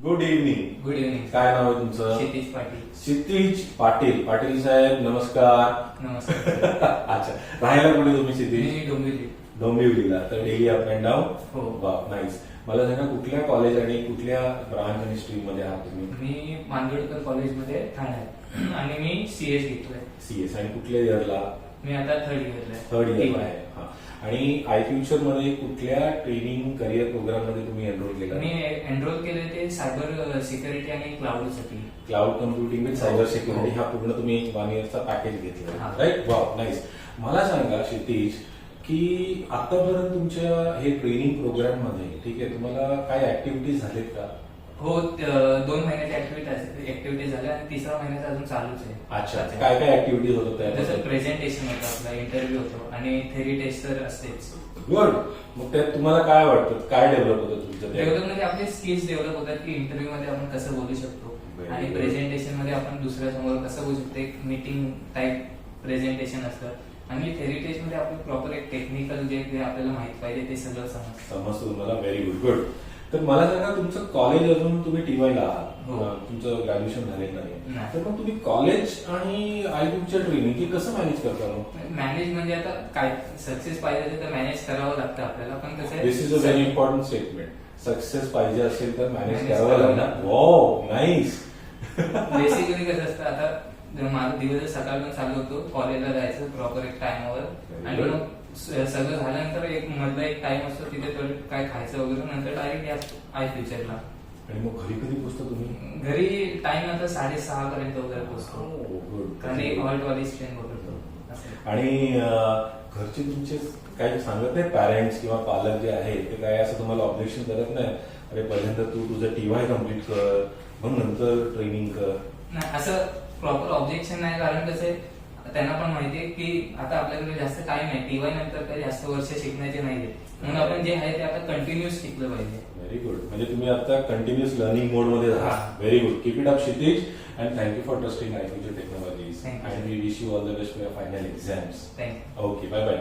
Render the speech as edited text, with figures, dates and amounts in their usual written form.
Good evening. Good evening. काय नाव आहे तुमचं? क्षितिज पाटील. क्षितिज पाटील. पाटील साहेब नमस्कार. नमस्कार. अच्छा, राहायला कुठे तुम्ही क्षितिज? मी डोंबिवली. डोंबिवलीला. तर डेली अप अँड डाऊन. हो. वा, नाईस. मला सांगा कुठल्या कॉलेज आणि कुठल्या ब्रांच आणि स्ट्रीम मध्ये आहात तुम्ही? मी मांजोडकर कॉलेजमध्ये ठाण्यात आणि मी सीएस घेतोय. सीएस. आणि कुठल्या इयरला? मी आता थर्ड इयरला आहे. थर्ड इयरला आहे. हा. आणि आय फ्युचर मध्ये कुठल्या ट्रेनिंग करिअर प्रोग्राम मध्ये तुम्ही एनरोल केला? मी एनरोल केले ते सायबर सिक्युरिटी आणि क्लाउडसाठी. Cloud computing with cyber security हा पूर्ण तुम्ही 1 इयरचा पॅकेज घेतला, हा. राईट? Wow, nice. मला सांगा क्षितिज की आतापर्यंत तुमच्या हे ट्रेनिंग प्रोग्राम मध्ये ठीक आहे तुम्हाला काय ऍक्टिव्हिटीज झालेत का? हो, 2 महिन्याच्या ऍक्टिव्हिटीज झाल्या आणि 3रा महिन्याचा अजून चालूच आहे. अच्छा, काय काय ऍक्टिव्हिटीज होत जसं होत्या? प्रेझेंटेशन होतं, आपला इंटरव्ह्यू होतो आणि थेरी टेस्ट तर असतेच. गुड. मग त्यात तुम्हाला काय वाटतं, काय डेव्हलप होतं तुमचं? डेव्हलप म्हणजे आपले स्किल्स डेव्हलप होतात की इंटरव्ह्यू मध्ये आपण कसं बोलू शकतो Very आणि good. प्रेझेंटेशन मध्ये आपण दुसऱ्यासमोर कसं बोलू शकतो. एक मीटिंग टाईप प्रेझेंटेशन असतं आणि थेरी टेस्ट मध्ये आपण प्रॉपर एक टेक्निकल जे आपल्याला माहित पाहिजे ते सगळं समजतं. समजतं तुम्हाला. Very good. गुड. तर मला सांगा तुमचं कॉलेज अजून तुम्ही टीवायला आहात, हो. तुमचं ग्रॅज्युएशन झालेलं नाही, नाही. तर मग तुम्ही कॉलेज आणि आय फ्युचर ट्रेनिंग हे कसं मॅनेज करता मग? मॅनेज म्हणजे आता काय सक्सेस पाहिजे तर मॅनेज करावं लागतं आपल्याला. पण कसं this is a very important statement. Success पाहिजे असेल तर मॅनेज Manage करावं करावं लागणार. लागतं. Wow, nice. बेसिकली कसं असतं, आता माझा दिवस सकाळून चालू होतो, कॉलेजला जायचं प्रॉपर एक टाइमवर आणि मग सगळं झाल्यानंतर एक मधला एक टाइम असतो तिथे थोडं काय खायचं वगैरे, नंतर डायरेक्ट या आय फ्युचरला. आणि मग घरी कधी पोहोचता तुम्ही? घरी टाइम आता 6:30 पर्यंत वगैरे पोहोचतो. गुड. कारण एक ऑल्टवाली स्ट्रेन बघतो असं. आणि घरचे तुमचे काही सांगत नाही, पॅरेंट्स किंवा पालक जे आहे ते काय असं तुम्हाला ऑब्जेक्शन करत नाही? अरे पहिल्यांदा तू तुझं टीवाय कम्प्लीट कर मग नंतर ट्रेनिंग कर. नाही, असं प्रॉपर ऑब्जेक्शन नाही. कारण कसं आहे, त्यांना पण माहितीये की आता आपल्याकडे जास्त टाइम नाही, टीवाय नंतर काही जास्त वर्ष शिकण्याचे नाहीये, म्हणून आपण जे आहे ते आता कंटिन्युअस शिकलं पाहिजे. Very good. म्हणजे तुम्ही आता कंटिन्युअस लर्निंग मोड मध्ये आहात. Very good. Keep it up Kshitij and thank you for trusting I future technologies Thank you. And we wish you all the best for your final exams. Thank you. Okay, bye bye.